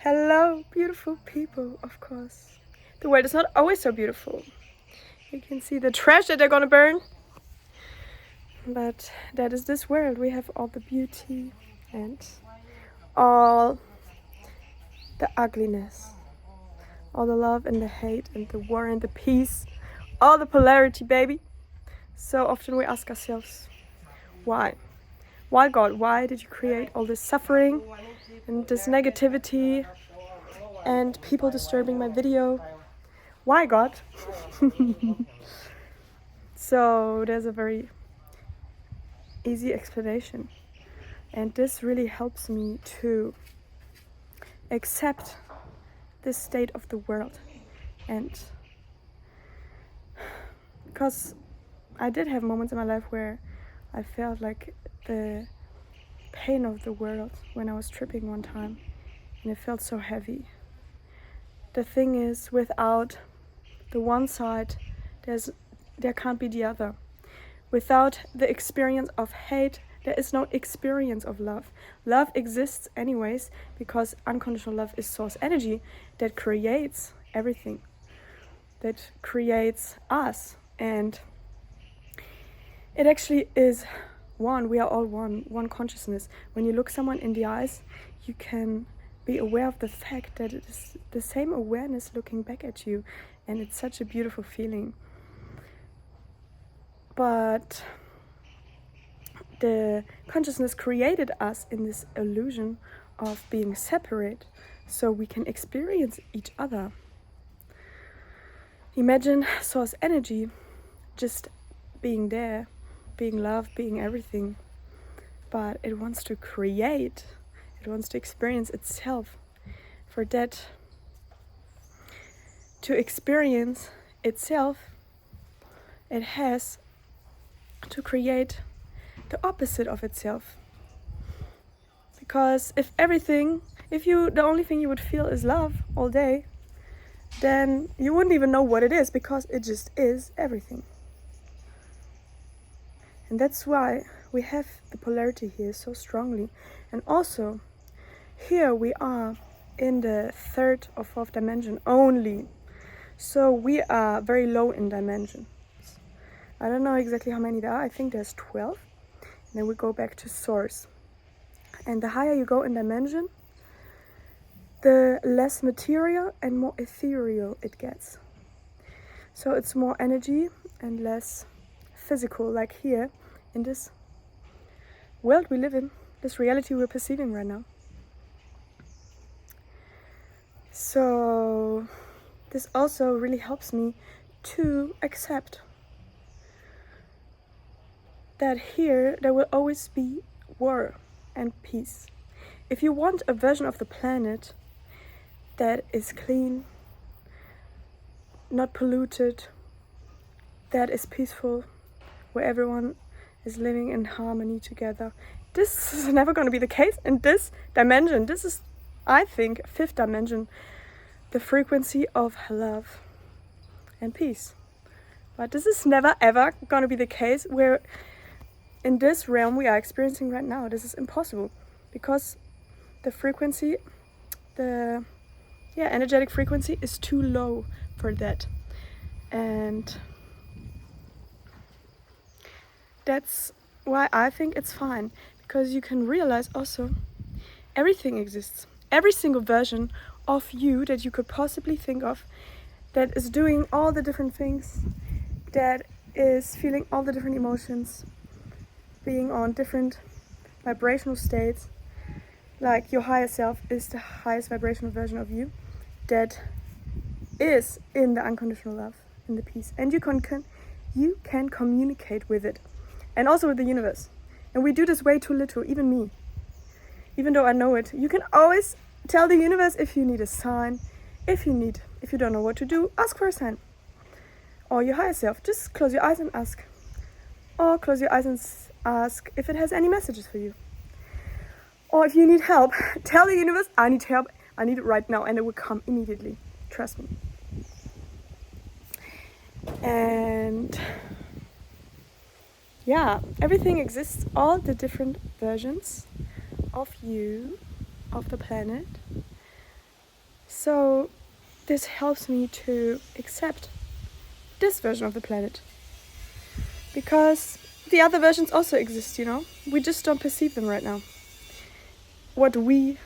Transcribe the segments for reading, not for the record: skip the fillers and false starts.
Hello, beautiful people, of course. The world is not always so beautiful. You can see the trash that they're gonna burn. But that is this world. We have all the beauty and all the ugliness, all the love and the hate and the war and the peace, all the polarity, baby. So often we ask ourselves, why? Why, God? Why did you create all this suffering and this negativity and people disturbing my video? Why, God? So there's a very easy explanation, and this really helps me to accept this state of the world. And because I did have moments in my life where I felt like the pain of the world when I was tripping one time, and it felt so heavy. The thing is, without the one side, there can't be the other. Without the experience of hate, there is no experience of love. Love exists anyways because unconditional love is source energy that creates everything, that creates us. And it actually is one. We are all one consciousness. When you look someone in the eyes, you can be aware of the fact that it is the same awareness looking back at you, and it's such a beautiful feeling. But the consciousness created us in this illusion of being separate so we can experience each other. Imagine source energy just being there, being love, being everything, but it wants to create, it wants to experience itself. For that to experience itself, it has to create the opposite of itself. Because if the only thing you would feel is love all day, then you wouldn't even know what it is, because it just is everything. And that's why we have the polarity here so strongly. And also, here we are in the third or fourth dimension only. So we are very low in dimension. I don't know exactly how many there are. I think there's 12. And then we go back to source. And the higher you go in dimension, the less material and more ethereal it gets. So it's more energy and less physical, like here in this world we live in, this reality we're perceiving right now. So this also really helps me to accept that here there will always be war and peace. If you want a version of the planet that is clean, not polluted, that is peaceful, where everyone is living in harmony together, this is never going to be the case in this dimension. This is, I think, fifth dimension, the frequency of love and peace. But this is never ever going to be the case where in this realm we are experiencing right now. This is impossible, because the frequency, the energetic frequency is too low for that. And that's why I think it's fine, because you can realize also everything exists. Every single version of you that you could possibly think of, that is doing all the different things, that is feeling all the different emotions, being on different vibrational states. Like your higher self is the highest vibrational version of you that is in the unconditional love, in the peace. And you can communicate with it, and also with the universe. And we do this way too little, even me. Even though I know it, you can always tell the universe if you need a sign, if you don't know what to do, ask for a sign. Or your higher self, just close your eyes and ask. Or close your eyes and ask if it has any messages for you. Or if you need help, tell the universe, I need help, I need it right now, and it will come immediately. Trust me. And yeah, everything exists, all the different versions of you, of the planet, So this helps me to accept this version of the planet. Because the other versions also exist, We just don't perceive them right now. What we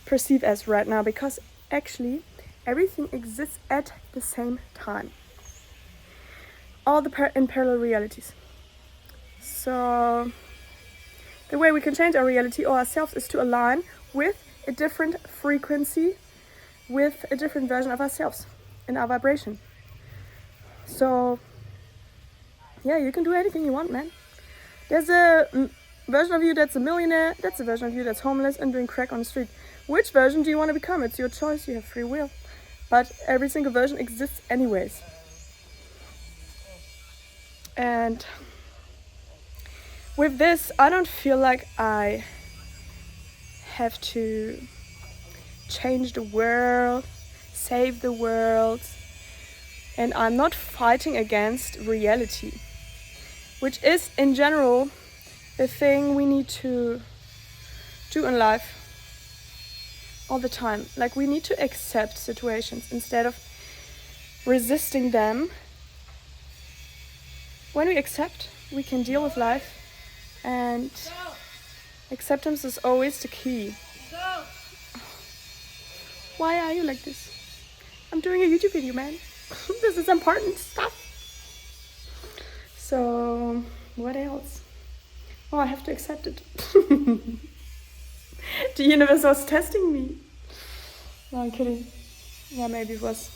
perceive as right now, because actually everything exists at the same time. All in parallel realities. So the way we can change our reality or ourselves is to align with a different frequency, with a different version of ourselves in our vibration. So yeah, you can do anything you want, man. There's a version of you that's a millionaire, that's a version of you that's homeless and doing crack on the street. Which version do you want to become? It's your choice, you have free will. But every single version exists anyways. And with this, I don't feel like I have to change the world, save the world. And I'm not fighting against reality, which is in general the thing we need to do in life all the time. Like, we need to accept situations instead of resisting them. When we accept, we can deal with life, and acceptance is always the key. Why are you like this? I'm doing a YouTube video, man. This is important stuff. So, what else? Oh, I have to accept it. The universe was testing me. No, I'm kidding. Yeah, maybe it was.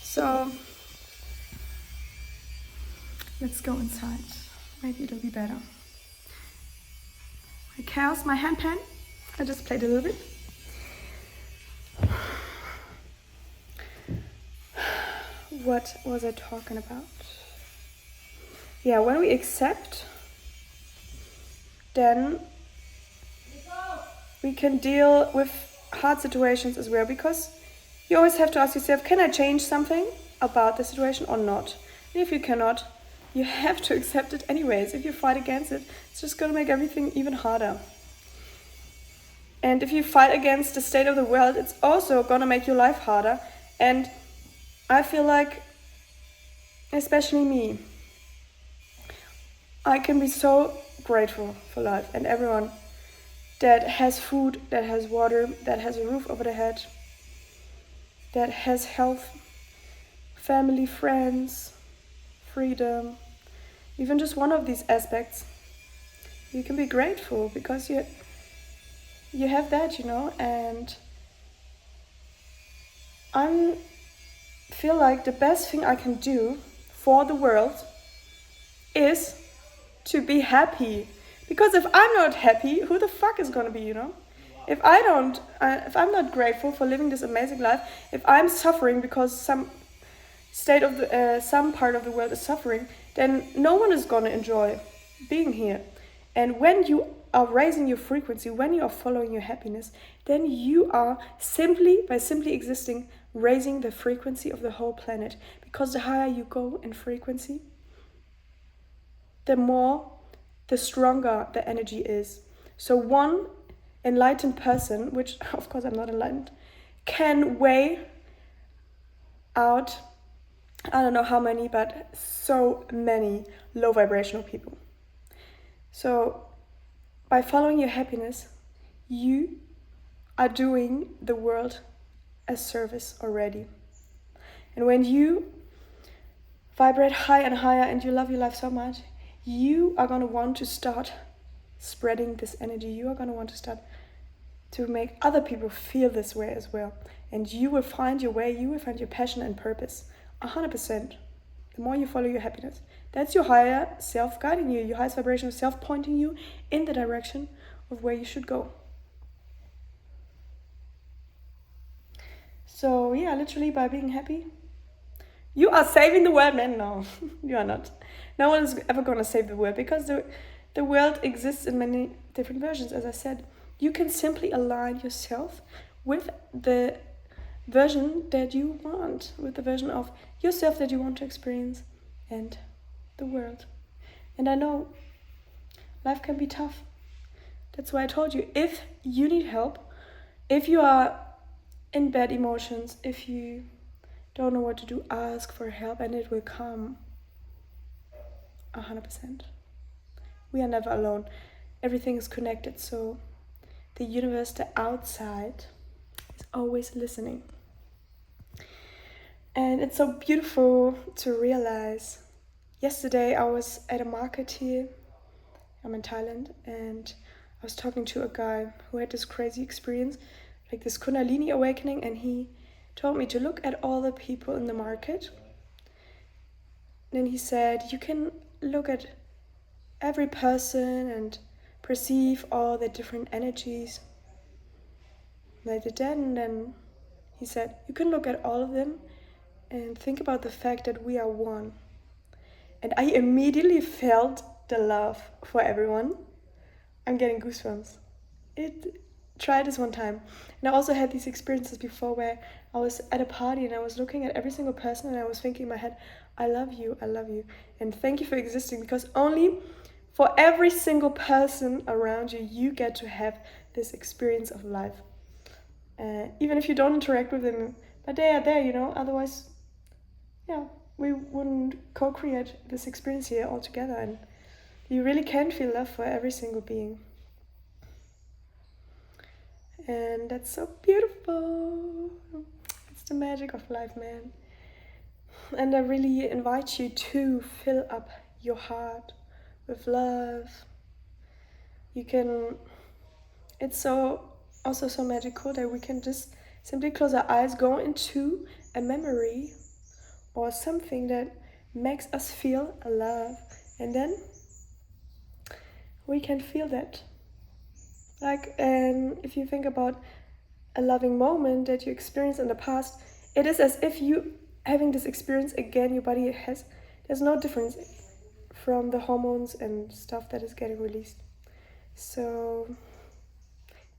So, let's go inside. Maybe it'll be better. My chaos, my handpan. I just played a little bit. What was I talking about? Yeah, when we accept, then we can deal with hard situations as well, because you always have to ask yourself, can I change something about the situation or not? And if you cannot, you have to accept it anyways. If you fight against it, it's just going to make everything even harder. And if you fight against the state of the world, it's also going to make your life harder. And I feel like, especially me, I can be so grateful for life and everyone that has food, that has water, that has a roof over their head, that has health, family, friends, freedom. Even just one of these aspects, you can be grateful because you have that, and I feel like the best thing I can do for the world is to be happy. Because if I'm not happy, who the fuck is gonna be, If if I'm not grateful for living this amazing life, if I'm suffering because some part of the world is suffering, then no one is gonna enjoy being here. And when you are raising your frequency, when you are following your happiness, then you are by simply existing, raising the frequency of the whole planet. Because the higher you go in frequency, the stronger the energy is. So one enlightened person, which of course I'm not enlightened, can weigh out, I don't know how many, but so many low vibrational people. So by following your happiness, you are doing the world a service already. And when you vibrate high and higher and you love your life so much, you are going to want to start spreading this energy. You are going to want to start to make other people feel this way as well. And you will find your way, you will find your passion and purpose 100%. The more you follow your happiness. That's your higher self guiding you, your highest vibration of self pointing you in the direction of where you should go. So yeah, literally by being happy, you are saving the world, man. No, you are not. No one is ever going to save the world, because the world exists in many different versions, as I said. You can simply align yourself with the version that you want, with the version of yourself that you want to experience and the world. And I know life can be tough. That's why I told you, if you need help, if you are in bad emotions. If you don't know what to do, ask for help and it will come 100%. We are never alone. Everything is connected, so the universe, the outside, is always listening. And it's so beautiful to realize. Yesterday I was at a market here. I'm in Thailand, and I was talking to a guy who had this crazy experience, like this Kundalini awakening, and he told me to look at all the people in the market. Then he said, you can look at every person and perceive all the different energies. And I did that, and then he said, you can look at all of them and think about the fact that we are one. And I immediately felt the love for everyone. I'm getting goosebumps. Try this one time. And I also had these experiences before where I was at a party and I was looking at every single person and I was thinking in my head, I love you, and thank you for existing, because only for every single person around you, you get to have this experience of life. Even if you don't interact with them, but they are there, otherwise, we wouldn't co-create this experience here all together, and you really can feel love for every single being. And that's so beautiful. It's the magic of life, man. And I really invite you to fill up your heart with love. It's also so magical that we can just simply close our eyes, go into a memory or something that makes us feel love, and then we can feel that. And if you think about a loving moment that you experienced in the past, it is as if you having this experience again. Your body there's no difference from the hormones and stuff that is getting released. So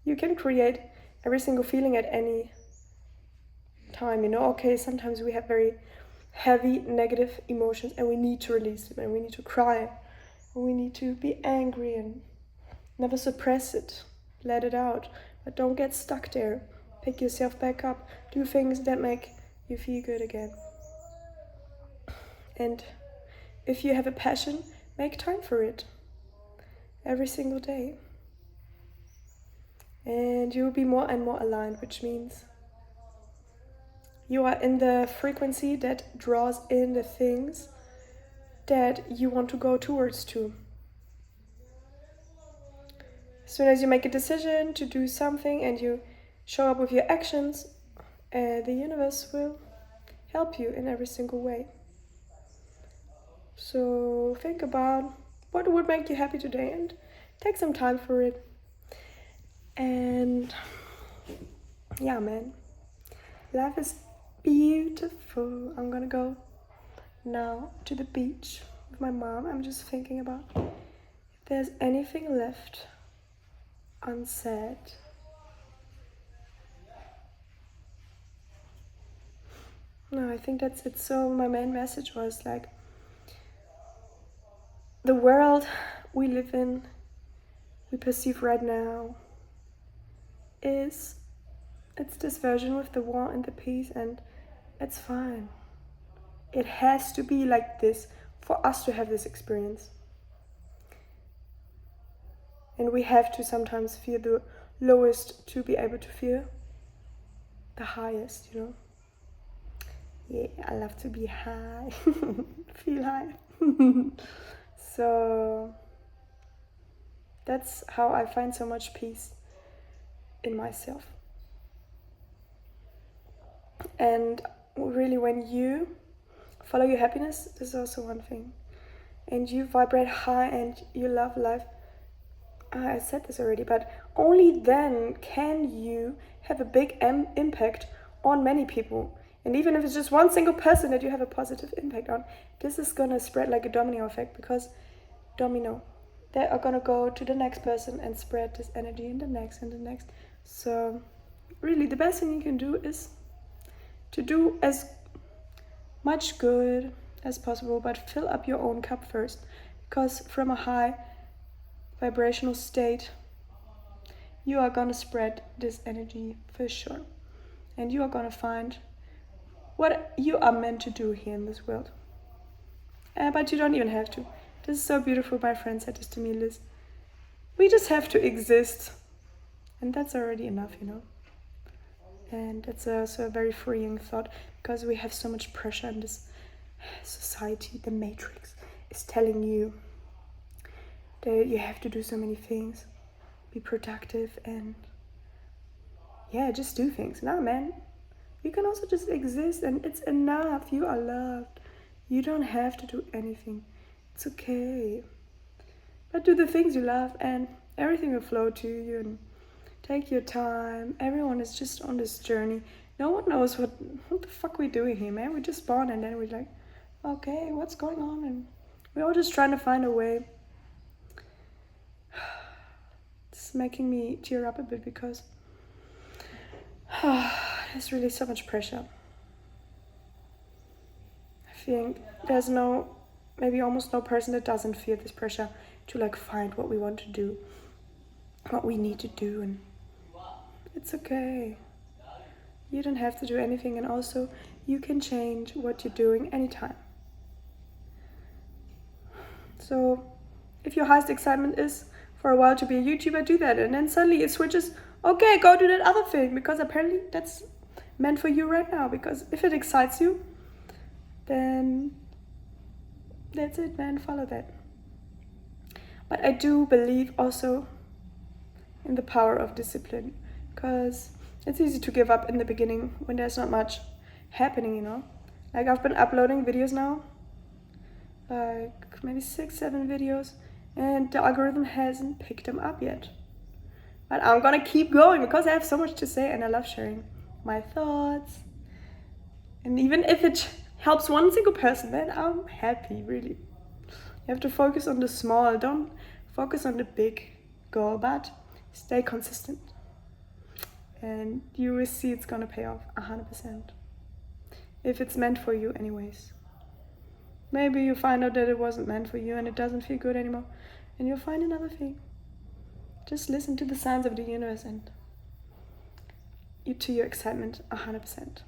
you can create every single feeling at any time. Okay, sometimes we have very heavy negative emotions and we need to release them, and we need to cry, and we need to be angry, and never suppress it. Let it out, but don't get stuck there. Pick yourself back up. Do things that make you feel good again. And if you have a passion, make time for it every single day. And you will be more and more aligned, which means you are in the frequency that draws in the things that you want to go towards to. As soon as you make a decision to do something and you show up with your actions, the universe will help you in every single way. So think about what would make you happy today and take some time for it. And yeah, man, life is beautiful. I'm gonna go now to the beach with my mom. I'm just thinking about if there's anything left unsaid. No, I think that's it. So my main message was like, the world we live in, we perceive right now, it's this version with the war and the peace, and it's fine. It has to be like this for us to have this experience. And we have to sometimes feel the lowest to be able to feel the highest, Yeah, I love to be high. Feel high. So that's how I find so much peace in myself. And really, when you follow your happiness, this is also one thing, and you vibrate high and you love life, I said this already, but only then can you have a big impact on many people. And even if it's just one single person that you have a positive impact on, this is gonna spread like a domino effect, because they are gonna go to the next person and spread this energy in the next and the next. So really, the best thing you can do is to do as much good as possible, but fill up your own cup first, because from a high vibrational state, you are gonna spread this energy for sure. and you are gonna find what you are meant to do here in this world. But you don't even have to. This is so beautiful. My friend said this to me, Liz. We just have to exist, and that's already enough, you know. And that's also a very freeing thought, because we have so much pressure in this society. The matrix is telling you that you have to do so many things, be productive, and yeah, just do things. No, man, you can also just exist, and it's enough. You are loved. You don't have to do anything. It's okay. But do the things you love, and everything will flow to you. And take your time. Everyone is just on this journey. No one knows what the fuck we're doing here, man. We're just born, and then we're like, okay, what's going on? And we're all just trying to find a way. It's making me tear up a bit, because there's really so much pressure. I think there's maybe almost no person that doesn't feel this pressure to like find what we want to do, what we need to do, and it's okay. You don't have to do anything, and also you can change what you're doing anytime. So if your highest excitement is for a while to be a YouTuber, do that, and then suddenly it switches, okay, go do that other thing, because apparently that's meant for you right now. Because if it excites you, then that's it, man, follow that. But I do believe also in the power of discipline, because it's easy to give up in the beginning when there's not much happening, you know. Like, I've been uploading videos now, like maybe 6-7 videos, and the algorithm hasn't picked them up yet. But I'm gonna keep going, because I have so much to say, and I love sharing my thoughts. And even if it helps one single person, then I'm happy, really. You have to focus on the small, don't focus on the big goal, but stay consistent. And you will see it's gonna pay off 100%. If it's meant for you anyways. Maybe you find out that it wasn't meant for you and it doesn't feel good anymore, and you'll find another thing. Just listen to the signs of the universe, and to your excitement 100%.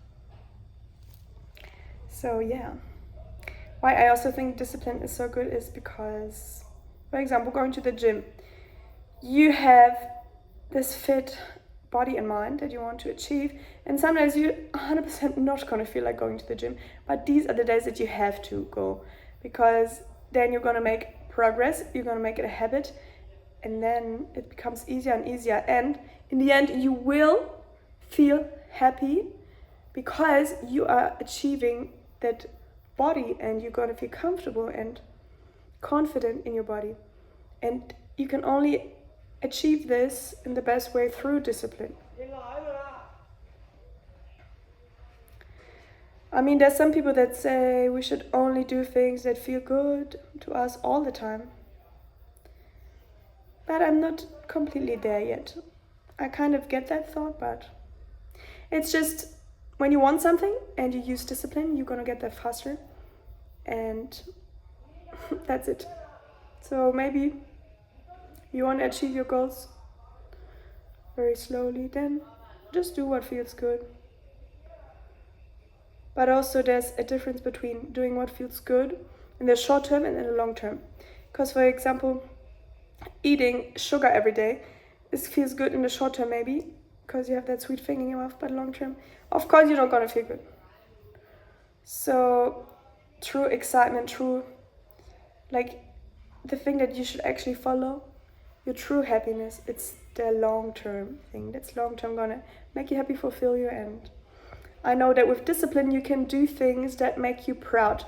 So yeah, why I also think discipline is so good is because, for example, going to the gym, you have this fit body and mind that you want to achieve, and some days you're 100% not going to feel like going to the gym, but these are the days that you have to go, because then you're going to make progress, you're going to make it a habit, and then it becomes easier and easier, and in the end you will feel happy because you are achieving that body, and you're going to feel comfortable and confident in your body. And you can only achieve this in the best way through discipline. I mean, there's some people that say we should only do things that feel good to us all the time. But I'm not completely there yet. I kind of get that thought, but it's just when you want something and you use discipline, you're gonna get there faster. And that's it. So maybe you want to achieve your goals very slowly, then just do what feels good. But also there's a difference between doing what feels good in the short term and in the long term. Because, for example, eating sugar every day, this feels good in the short term maybe, because you have that sweet thing in your mouth, but long term, of course you're not gonna feel good. So true excitement, like the thing that you should actually follow, your true happiness, it's the long-term thing that's long-term gonna make you happy, fulfill you. And I know that with discipline you can do things that make you proud.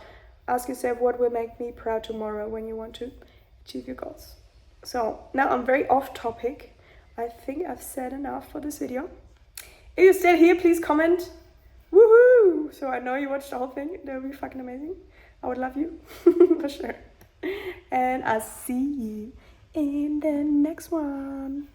Ask yourself, what will make me proud tomorrow when you want to achieve your goals. So now I'm very off topic. I think I've said enough for this video. If you're still here, please comment. Woohoo! So I know you watched the whole thing. That would be fucking amazing. I would love you for sure. And I'll see you in the next one.